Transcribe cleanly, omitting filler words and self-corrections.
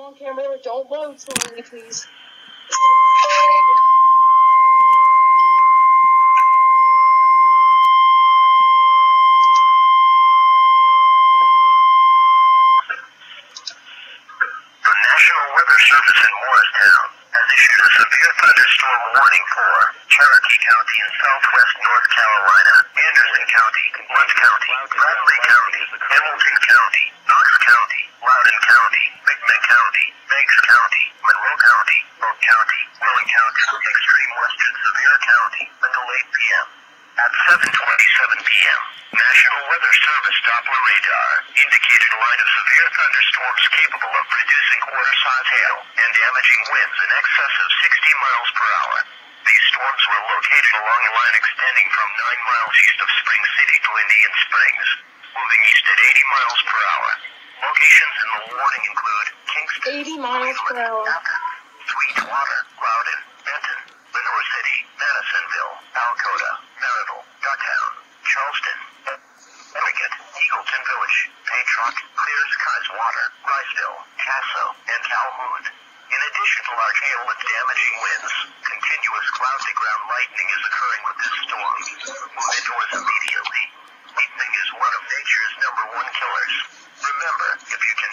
on, camera. Don't load slowly, please. Service in Morristown has issued a severe thunderstorm warning for Cherokee County in southwest North Carolina, Anderson County, Blount County, Bradley County, Hamilton County, Knox County, Loudoun County, Bickman County, Meigs County, Monroe County, Polk County, Willing County, extreme western Sevier County until 8 p.m. At 7:27 p.m., National Weather Service Doppler radar indicated a line of severe thunderstorms capable of producing quarter-size hail and damaging winds in excess of 60 miles per hour. These storms were located along a line extending from 9 miles east of Spring City to Indian Springs, moving east at 80 miles per hour. Locations in the warning include Kingston, 80 miles per hour. Sweetwater, Loudoun, Benton, Lenore City, Madisonville, Alcota, Maryville, Ducktown, Charleston, Wickett, Eagleton Village, Paintrock, Clear Skies Water, Riceville, Casso, and Calhoun. In addition to large hail with damaging winds, continuous cloud-to-ground lightning is occurring with this storm. Move indoors immediately. Lightning is one of nature's #1 killers. Remember, if you can